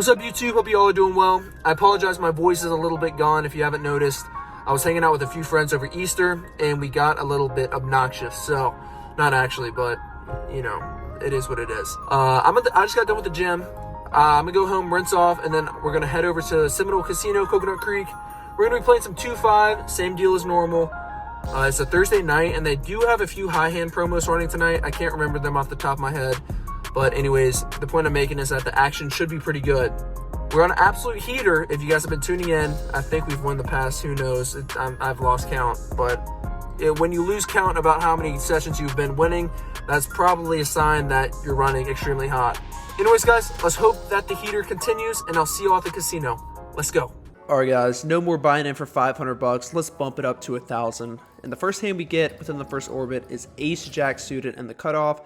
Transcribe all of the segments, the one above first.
What's up, YouTube? Hope you all are doing well. I apologize, my voice is a little bit gone if you haven't noticed. I was hanging out with a few friends over Easter and we got a little bit obnoxious. So, not actually, but you know, it is what it is. I just got done with the gym. I'm gonna go home, rinse off, and then we're gonna head over to Seminole Casino, Coconut Creek. We're gonna be playing some 2-5, same deal as normal. It's a Thursday night, and they do have a few high hand promos running tonight. I can't remember them off the top of my head. But anyways, the point I'm making is that the action should be pretty good. We're on an absolute heater. If you guys have been tuning in, I think we've won the past. Who knows? I've lost count. But when you lose count about how many sessions you've been winning, that's probably a sign that you're running extremely hot. Anyways, guys, let's hope that the heater continues, and I'll see you all at the casino. Let's go. All right, guys, no more buying in for 500 bucks. Let's bump it up to 1,000. And the first hand we get within the first orbit is Ace Jack suited and the cutoff.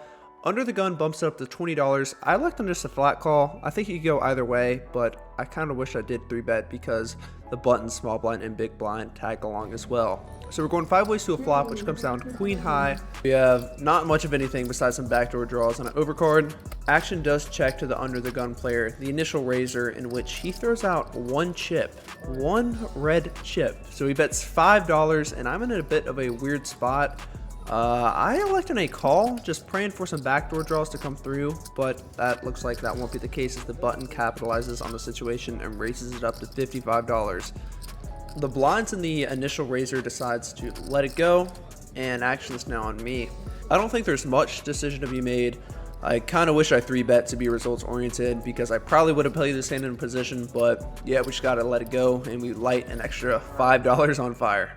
Under the gun bumps up to $20. I elect on just a flat call. I think you could go either way, but I kind of wish I did 3-bet because the buttons, small blind and big blind, tag along as well. So we're going 5 ways to a flop, which comes down queen high. We have not much of anything besides some backdoor draws and an overcard. Action does check to the under the gun player, the initial raiser, in which he throws out one red chip. So he bets $5, and I'm in a bit of a weird spot. I elect on a call, just praying for some backdoor draws to come through, but that looks like that won't be the case as the button capitalizes on the situation and raises it up to $55. The blinds in the initial raiser decides to let it go, and action is now on me. I don't think there's much decision to be made. I kind of wish I 3-bet to be results oriented because I probably would have played this hand in position, but yeah, we just gotta let it go, and we light an extra $5 on fire.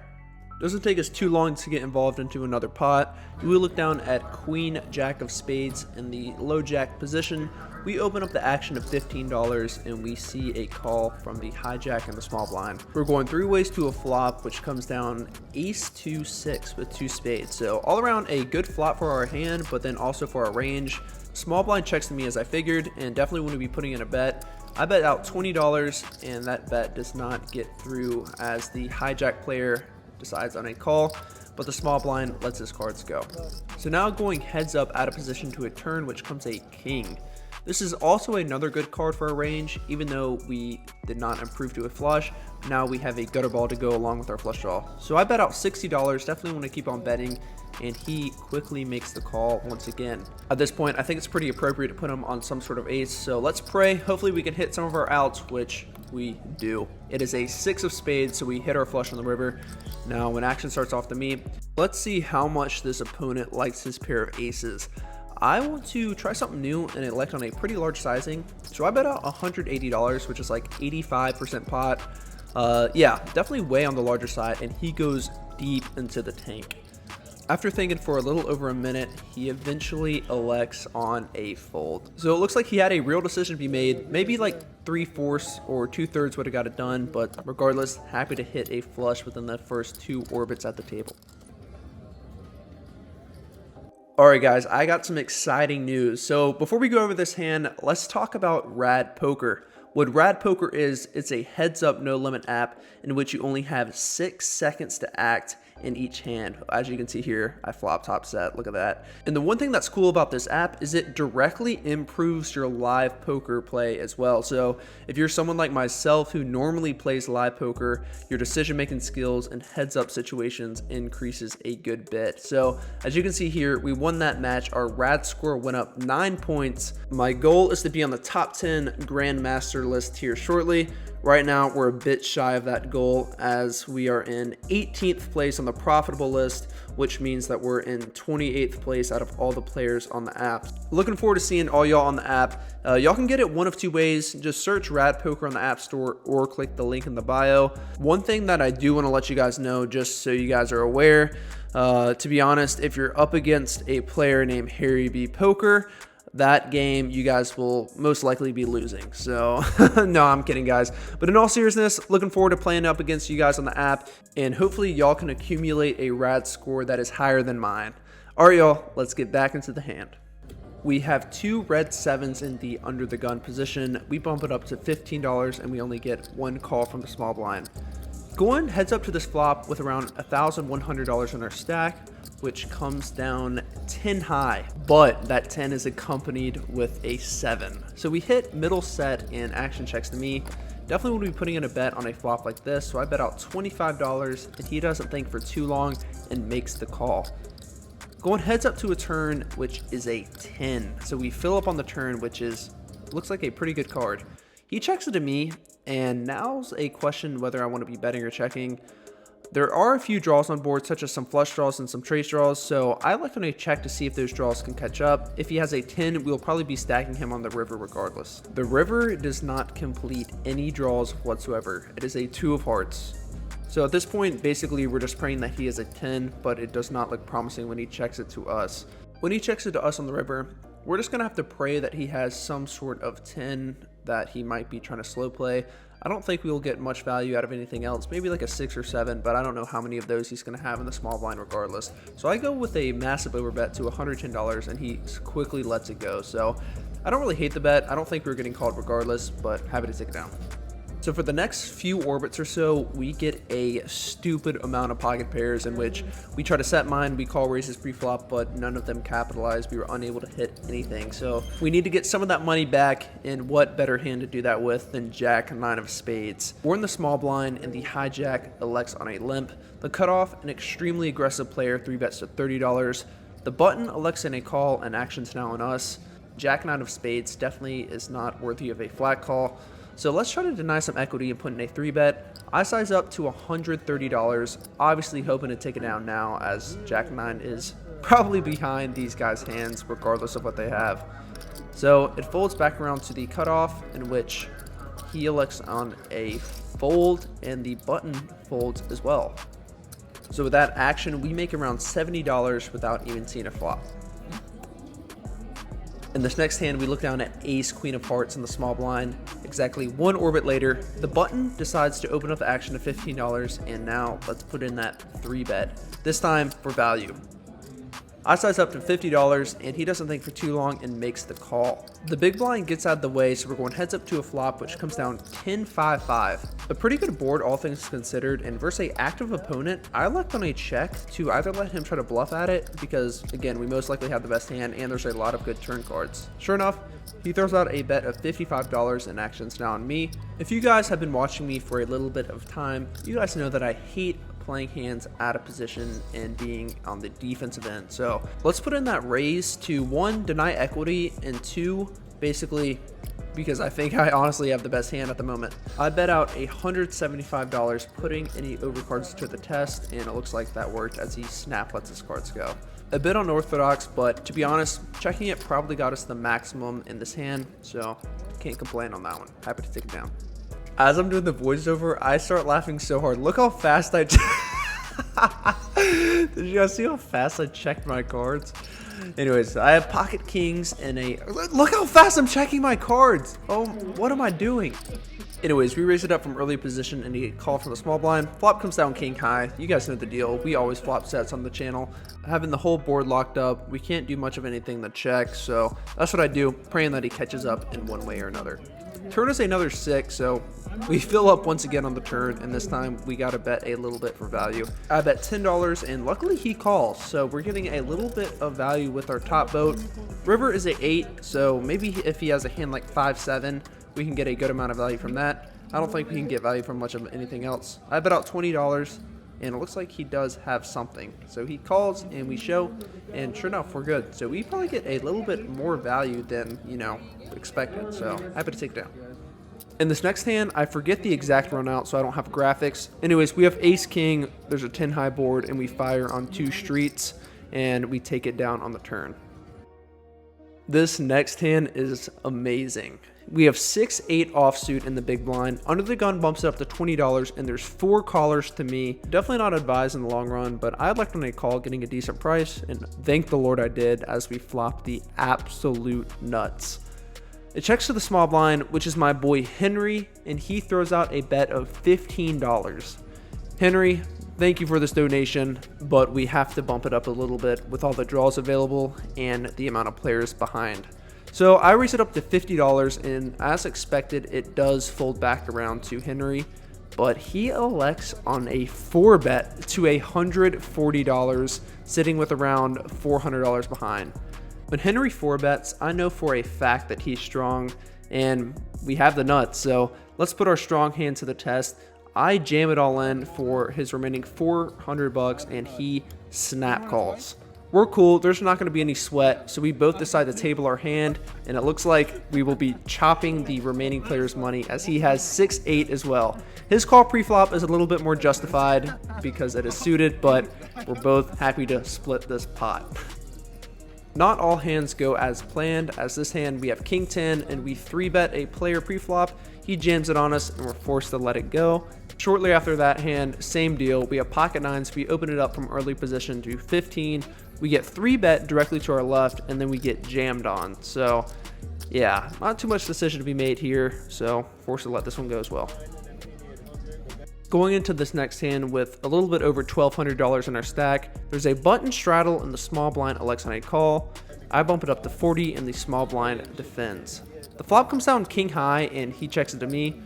Doesn't take us too long to get involved into another pot. We look down at Queen Jack of Spades in the low jack position. We open up the action of $15 and we see a call from the hijack and the small blind. We're going 3 ways to a flop, which comes down Ace 2-6 with 2 spades. So all around a good flop for our hand, but then also for our range. Small blind checks to me as I figured, and definitely want to be putting in a bet. I bet out $20 and that bet does not get through as the hijack player decides on a call, but the small blind lets his cards go. So now going heads up out of position to a turn, which comes a king. This is also another good card for a range, even though we did not improve to a flush. Now we have a gutter ball to go along with our flush draw. So I bet out $60, definitely want to keep on betting, and he quickly makes the call once again. At this point, I think it's pretty appropriate to put him on some sort of ace, so let's pray. Hopefully we can hit some of our outs, which we do. It is a 6 of spades, so we hit our flush on the river. Now when action starts off to me, let's see how much this opponent likes his pair of aces. I want to try something new and elect on a pretty large sizing, so I bet out $180, which is like 85% pot. Yeah, definitely way on the larger side, and he goes deep into the tank. After thinking for a little over a minute, he eventually elects on a fold. So it looks like he had a real decision to be made. Maybe like 3/4 or 2/3 would have got it done, but regardless, happy to hit a flush within the first 2 orbits at the table. Alright guys, I got some exciting news. So before we go over this hand, let's talk about Rad Poker. What Rad Poker is, it's a heads up no limit app in which you only have 6 seconds to act in each hand. As you can see here, I flop top set, look at that. And the one thing that's cool about this app is it directly improves your live poker play as well. So if you're someone like myself who normally plays live poker, your decision making skills and heads up situations increases a good bit. So as you can see here, we won that match. Our Rad score went up 9 points. My goal is to be on the top 10 Grandmaster list here shortly. Right now, we're a bit shy of that goal as we are in 18th place on the profitable list, which means that we're in 28th place out of all the players on the app. Looking forward to seeing all y'all on the app. Y'all can get it one of 2 ways. Just search Rad Poker on the App Store or click the link in the bio. One thing that I do want to let you guys know, just so you guys are aware, to be honest, if you're up against a player named Harry B. Poker, that game you guys will most likely be losing. So no, I'm kidding guys, but in all seriousness, looking forward to playing up against you guys on the app, and hopefully y'all can accumulate a Rad score that is higher than mine. All right y'all, let's get back into the hand. We have 2 red 7s in the under the gun position. We bump it up to $15 and we only get 1 call from the small blind. Going heads up to this flop with around $1,100 in our stack. which comes down 10 high, but that 10 is accompanied with a 7. So we hit middle set and action checks to me. Definitely would be putting in a bet on a flop like this, so I bet out $25, and he doesn't think for too long and makes the call. Going heads up to a turn, which is a 10. So we fill up on the turn, which looks like a pretty good card. He checks it to me, and now's a question whether I want to be betting or checking. There are a few draws on board, such as some flush draws and some trace draws, so I like on a check to see if those draws can catch up. If he has a 10, we'll probably be stacking him on the river regardless. The river does not complete any draws whatsoever. It is a 2 of hearts. So at this point, basically, we're just praying that he has a 10, but it does not look promising when he checks it to us. When he checks it to us on the river, we're just going to have to pray that he has some sort of 10 that he might be trying to slow play. I don't think we'll get much value out of anything else, maybe like a 6 or 7, but I don't know how many of those he's going to have in the small blind regardless. So I go with a massive overbet to $110, and he quickly lets it go. So I don't really hate the bet. I don't think we're getting called regardless, but happy to take it down. So for the next few orbits or so, we get a stupid amount of pocket pairs in which we try to set mine, we call raises pre-flop, but none of them capitalized. We were unable to hit anything. So we need to get some of that money back, and what better hand to do that with than Jack 9 of spades. We're in the small blind, and the hijack elects on a limp. The cutoff, an extremely aggressive player, 3 bets to $30. The button elects in a call, and action's now on us. Jack 9 of spades definitely is not worthy of a flat call. So let's try to deny some equity and put in a 3-bet. I size up to $130, obviously hoping to take it down now, as Jack 9 is probably behind these guys' hands regardless of what they have. So it folds back around to the cutoff, in which he elects on a fold, and the button folds as well. So with that action, we make around $70 without even seeing a flop. In this next hand, we look down at ace queen of hearts in the small blind. Exactly 1 orbit later, the button decides to open up the action to $15, and now let's put in that 3-bet, this time for value. I size up to $50, and he doesn't think for too long and makes the call. The big blind gets out of the way, so we're going heads up to a flop, which comes down 10-5-5. A pretty good board, all things considered, and versus an active opponent, I elect on a check to either let him try to bluff at it, because again, we most likely have the best hand, and there's a lot of good turn cards. Sure enough, he throws out a bet of $55, and action's now on me. If you guys have been watching me for a little bit of time, you guys know that I hate playing hands out of position and being on the defensive end. So let's put in that raise to 1, deny equity, and 2, basically because I think I honestly have the best hand at the moment. I bet out $175, putting any overcards to the test, and it looks like that worked as he snap lets his cards go. A bit unorthodox, but to be honest, checking it probably got us the maximum in this hand, so can't complain on that one. Happy to take it down. As I'm doing the voiceover, I start laughing so hard. Look how fast I... Did you guys see how fast I checked my cards? Anyways, I have pocket kings and a... Look how fast I'm checking my cards! Oh, what am I doing? Anyways, we raise it up from early position and he call from the small blind. Flop comes down king high. You guys know the deal. We always flop sets on the channel. Having the whole board locked up, we can't do much of anything to check, so that's what I do, praying that he catches up in one way or another. Turn is another 6, so we fill up once again on the turn, and this time we got to bet a little bit for value. I bet $10, and luckily he calls, so we're getting a little bit of value with our top boat. River is a 8, so maybe if he has a hand like 5-7, we can get a good amount of value from that. I don't think we can get value from much of anything else. I bet out $20, and it looks like he does have something. So he calls, and we show, and sure enough, we're good. So we probably get a little bit more value than, expected. So happy to take it down. In this next hand, I forget the exact run out, so I don't have graphics. Anyways, we have ace king, there's a 10 high board, and we fire on 2 streets, and we take it down on the turn. This next hand is amazing. We have 6-8 offsuit in the big blind. Under the gun bumps it up to $20, and there's 4 callers to me. Definitely not advised in the long run, but I'd like on a call getting a decent price, and thank the Lord I did as we flopped the absolute nuts. It checks to the small blind, which is my boy Henry, and he throws out a bet of $15. Henry, thank you for this donation, but we have to bump it up a little bit with all the draws available and the amount of players behind. So I raise it up to $50, and as expected, it does fold back around to Henry. but he elects on a 4-bet to $140, sitting with around $400 behind. When Henry 4-bets, I know for a fact that he's strong, and we have the nuts, so let's put our strong hand to the test. I jam it all in for his remaining $400, and he snap calls. We're cool, there's not going to be any sweat, so we both decide to table our hand, and it looks like we will be chopping the remaining player's money as he has 6-8 as well. His call pre-flop is a little bit more justified because it is suited, but we're both happy to split this pot. Not all hands go as planned, as this hand we have King 10 and we 3-bet a player pre-flop. He jams it on us and we're forced to let it go. Shortly after that hand, same deal, we have pocket 9s, we open it up from early position to 15. We get 3-bet directly to our left and then we get jammed on. So yeah, not too much decision to be made here, so forced to let this one go as well. Going into this next hand with a little bit over $1,200 in our stack, there's a button straddle and the small blind elects on a call. I bump it up to 40 and the small blind defends. The flop comes down king high and he checks it to me.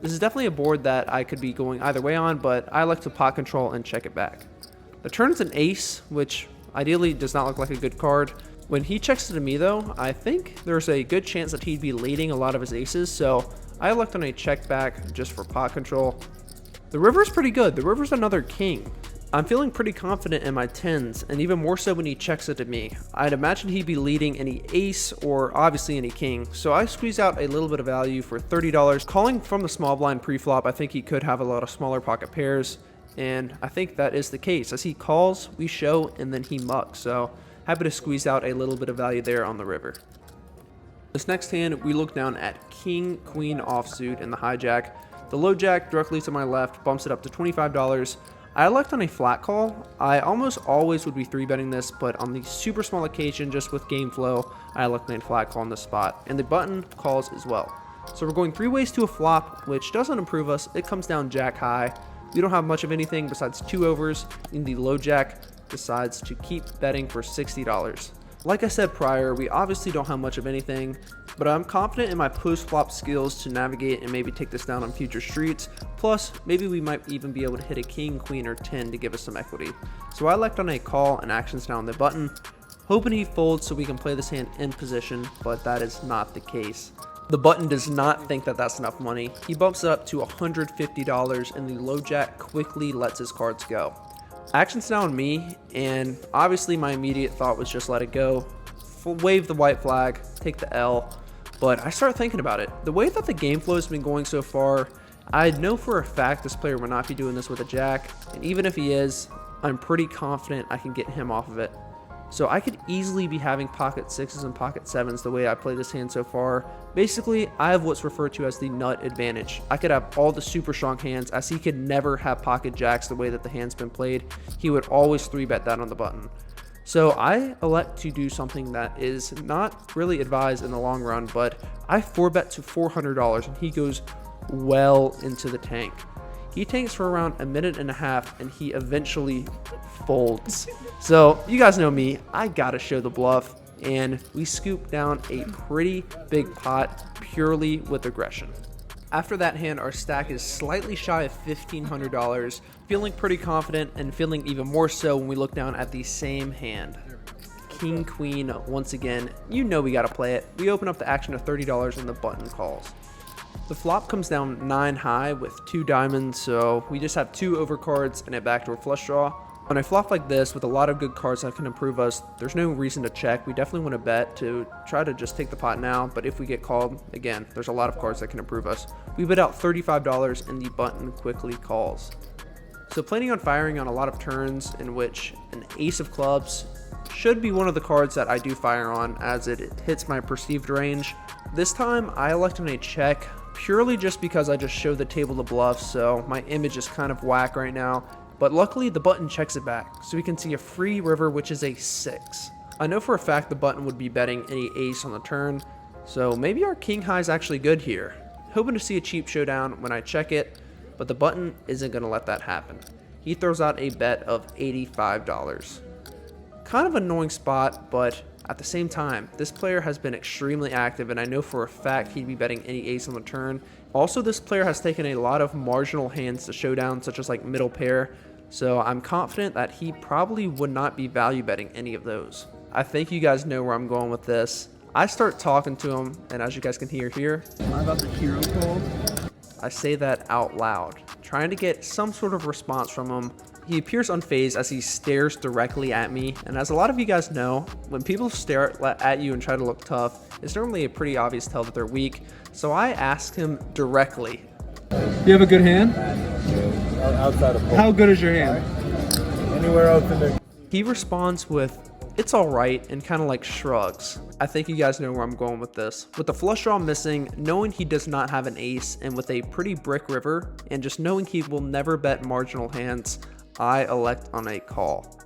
This is definitely a board that I could be going either way on, but I like to pot control and check it back. The turn's an ace, which ideally does not look like a good card. When he checks it to me though, I think there's a good chance that he'd be leading a lot of his aces, so I elect on a check back just for pot control. The river's pretty good. The river's another king. I'm feeling pretty confident in my 10s, and even more so when he checks it to me. I'd imagine he'd be leading any ace or obviously any king, so I squeeze out a little bit of value for $30. Calling from the small blind pre-flop, I think he could have a lot of smaller pocket pairs, and I think that is the case. As he calls, we show, and then he mucks, so happy to squeeze out a little bit of value there on the river. This next hand, we look down at king, queen offsuit and the hijack. The low jack directly to my left bumps it up to $25. I elect on a flat call. I almost always would be 3-betting this, but on the super small occasion, just with game flow, I elect on a flat call on this spot, and the button calls as well. So we're going 3 ways to a flop, which doesn't improve us. It comes down jack high. We don't have much of anything besides 2 overs, and the low jack decides to keep betting for $60. Like I said prior, we obviously don't have much of anything, but I'm confident in my post-flop skills to navigate and maybe take this down on future streets. Plus, maybe we might even be able to hit a king, queen, or 10 to give us some equity. So I elect on a call and actions down the button, hoping he folds so we can play this hand in position, but that is not the case. The button does not think that that's enough money. He bumps it up to $150 and the low jack quickly lets his cards go. Action's now on me, and obviously my immediate thought was just let it go, wave the white flag, take the L, but I start thinking about it. The way that the game flow has been going so far, I know for a fact this player will not be doing this with a jack, and even if he is, I'm pretty confident I can get him off of it. So I could easily be having pocket 6s and pocket 7s the way I play this hand so far. Basically, I have what's referred to as the nut advantage. I could have all the super strong hands, as he could never have pocket jacks the way that the hand's been played. He would always 3-bet that on the button. So I elect to do something that is not really advised in the long run, but I 4-bet to $400 and he goes well into the tank. He tanks for around a minute and a half and he eventually folds. So you guys know me, I gotta show the bluff, and we scoop down a pretty big pot purely with aggression. After that hand, our stack is slightly shy of $1,500, feeling pretty confident and feeling even more so when we look down at the same hand. King, queen, once again, you know we gotta play it. We open up the action of $30 and the button calls. The flop comes down 9 high with 2 diamonds, so we just have 2 overcards and a backdoor flush draw. On a flop like this with a lot of good cards that can improve us, there's no reason to check. We definitely want to bet to try to just take the pot now, but if we get called, again, there's a lot of cards that can improve us. We bet out $35 and the button quickly calls. So planning on firing on a lot of turns in which an ace of clubs should be one of the cards that I do fire on, as it hits my perceived range. This time I elect on a check purely just because I just showed the table to bluff, so my image is kind of whack right now. But luckily the button checks it back, so we can see a free river, which is a 6. I know for a fact the button would be betting any ace on the turn, so maybe our king high is actually good here. Hoping to see a cheap showdown when I check it, but the button isn't going to let that happen. He throws out a bet of $85. Kind of annoying spot, but At the same time, this player has been extremely active, and I know for a fact he'd be betting any ace on the turn. Also, this player has taken a lot of marginal hands to showdown, such as like middle pair, so I'm confident that he probably would not be value betting any of those. I think you guys know where I'm going with this. I start talking to him, and as you guys can hear here, Am I about the hero call? I say that out loud, trying to get some sort of response from him. He appears unfazed as he stares directly at me, and as a lot of you guys know, when people stare at you and try to look tough, it's normally a pretty obvious tell that they're weak. So I asked him directly, You have a good hand? Outside of How good is your hand? anywhere else in there. he responds with, "It's all right," and kind of like shrugs. I think you guys know where I'm going with this. With the flush draw missing, knowing he does not have an ace, and with a pretty brick river, and just knowing he will never bet marginal hands, I elect on a call.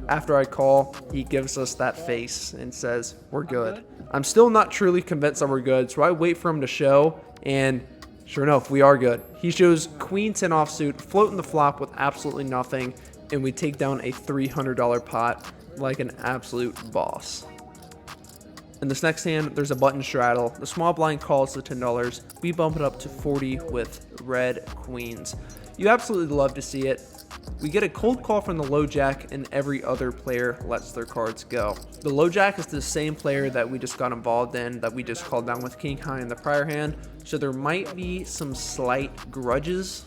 After I call, he gives us that face and says, "We're good." I'm still not truly convinced that we're good, so I wait for him to show, and sure enough, we are good. He shows queen 10 offsuit, floating the flop with absolutely nothing, and we take down a $300 pot like an absolute boss. In this next hand, there's a button straddle. The small blind calls the $10. We bump it up to 40 with red queens. You absolutely love to see it. We get a cold call from the low jack, and every other player lets their cards go. The low jack is the same player that we just got involved in, that we just called down with king high in the prior hand, so there might be some slight grudges,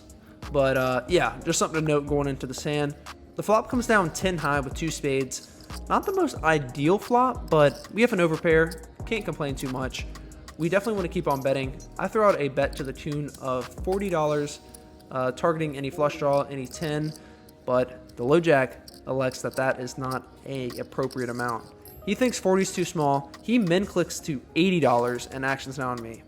but yeah, just something to note going into this hand. The flop comes down 10 high with 2 spades. Not the most ideal flop, but we have an overpair, can't complain too much. We definitely want to keep on betting. I throw out a bet to the tune of $40, targeting any flush draw, any 10, but the low jack elects that that is not a appropriate amount. He thinks 40 is too small. He min clicks to $80 and actions now on me.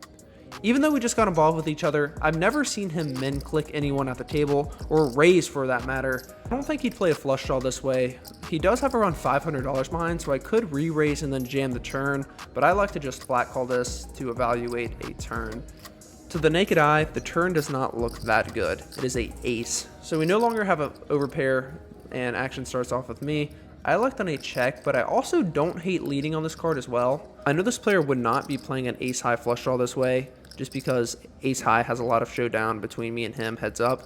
Even though we just got involved with each other, I've never seen him min click anyone at the table, or raise for that matter. I don't think he'd play a flush draw this way. He does have around $500 behind, so I could re-raise and then jam the turn, but I like to just flat call this to evaluate a turn. To the naked eye, the turn does not look that good. It is a ace, so we no longer have an overpair, and action starts off with me. I elect on a check, but I also don't hate leading on this card as well. I know this player would not be playing an ace high flush draw this way, just because ace high has a lot of showdown between me and him heads up.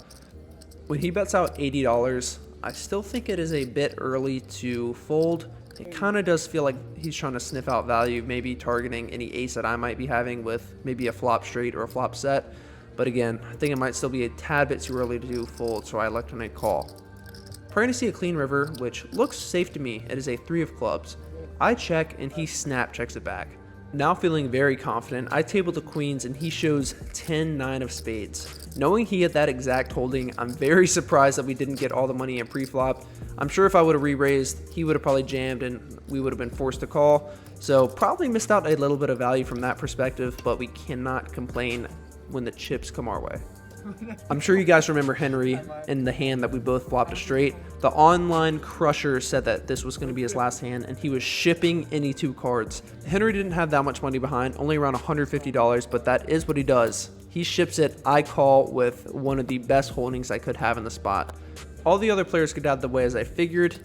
When he bets out $80, I still think it is a bit early to fold. It kind of does feel like he's trying to sniff out value, maybe targeting any ace that I might be having with maybe a flop straight or a flop set. But again, I think it might still be a tad bit too early to do fold, so I elect on a call. Praying to see a clean river, which looks safe to me. It is a 3 of clubs. I check and he snap checks it back. Now feeling very confident, I table the queens and he shows 10-9 of spades. Knowing he had that exact holding, I'm very surprised that we didn't get all the money in pre-flop. I'm sure if I would have re-raised, he would have probably jammed and we would have been forced to call. So probably missed out a little bit of value from that perspective, but we cannot complain when the chips come our way. I'm sure you guys remember Henry in the hand that we both flopped a straight. The online crusher said that this was going to be his last hand, and he was shipping any 2 cards. Henry didn't have that much money behind, only around $150, but that is what he does. He ships it. I call with one of the best holdings I could have in the spot. All the other players get out of the way as I figured,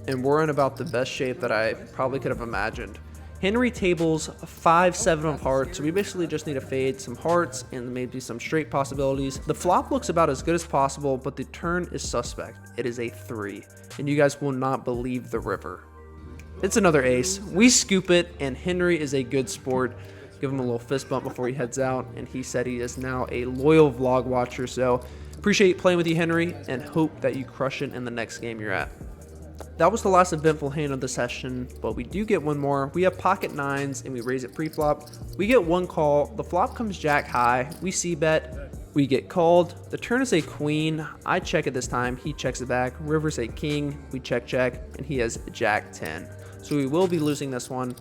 and we're in about the best shape that I probably could have imagined. Henry tables 5-7 of hearts, so we basically just need to fade some hearts and maybe some straight possibilities. The flop looks about as good as possible, but the turn is suspect. It is a 3, and you guys will not believe the river. It's another ace. We scoop it, and Henry is a good sport. Give him a little fist bump before he heads out, and he said he is now a loyal vlog watcher, so appreciate playing with you, Henry, and hope that you crush it in the next game you're at. That was the last eventful hand of the session, but we do get one more. We have pocket 9s and we raise it pre-flop. We get one call. The flop comes jack high. We c-bet. We get called. The turn is a queen. I check it this time. He checks it back. River's a king. We check, and he has jack 10. So we will be losing this one.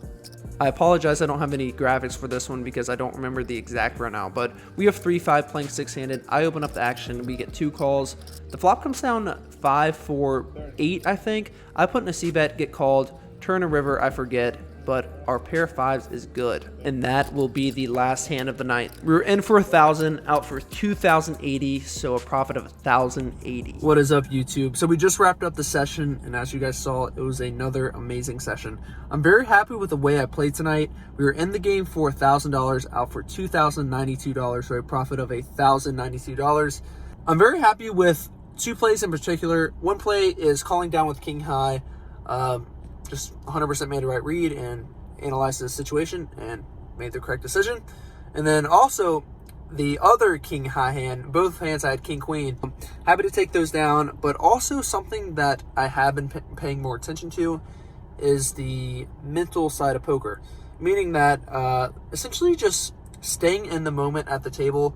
I apologize, I don't have any graphics for this one because I don't remember the exact run out, but we have 3-5 playing 6-handed. I open up the action, we get 2 calls. The flop comes down 5-4-8, I think. I put in a c-bet, get called, turn a river, I forget. but our pair of 5s is good. And that will be the last hand of the night. We were in for 1,000, out for 2,080, so a profit of 1,080. What is up, YouTube? So we just wrapped up the session, and as you guys saw, it was another amazing session. I'm very happy with the way I played tonight. We were in the game for $1,000, out for $2,092, so a profit of $1,092. I'm very happy with 2 plays in particular. One play is calling down with king high. Just 100% made the right read and analyzed the situation and made the correct decision. And then also the other king high hand, both hands I had king queen. Happy to take those down, but also something that I have been paying more attention to is the mental side of poker, meaning that essentially just staying in the moment at the table,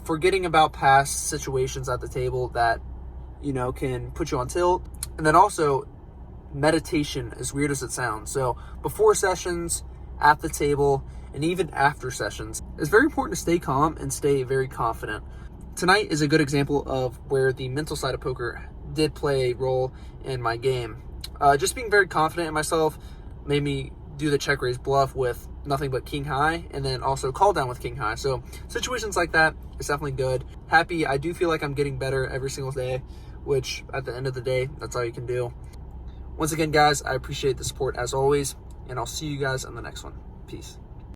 forgetting about past situations at the table that, you know, can put you on tilt. And then also meditation, as weird as it sounds. So before sessions, at the table, and even after sessions, it's very important to stay calm and stay very confident. Tonight is a good example of where the mental side of poker did play a role in my game. Just being very confident in myself made me do the check raise bluff with nothing but king high, and then also call down with king high. So situations like that is definitely good. Happy. I do feel like I'm getting better every single day, which at the end of the day, that's all you can do. Once again, guys, I appreciate the support as always, and I'll see you guys on the next one. Peace.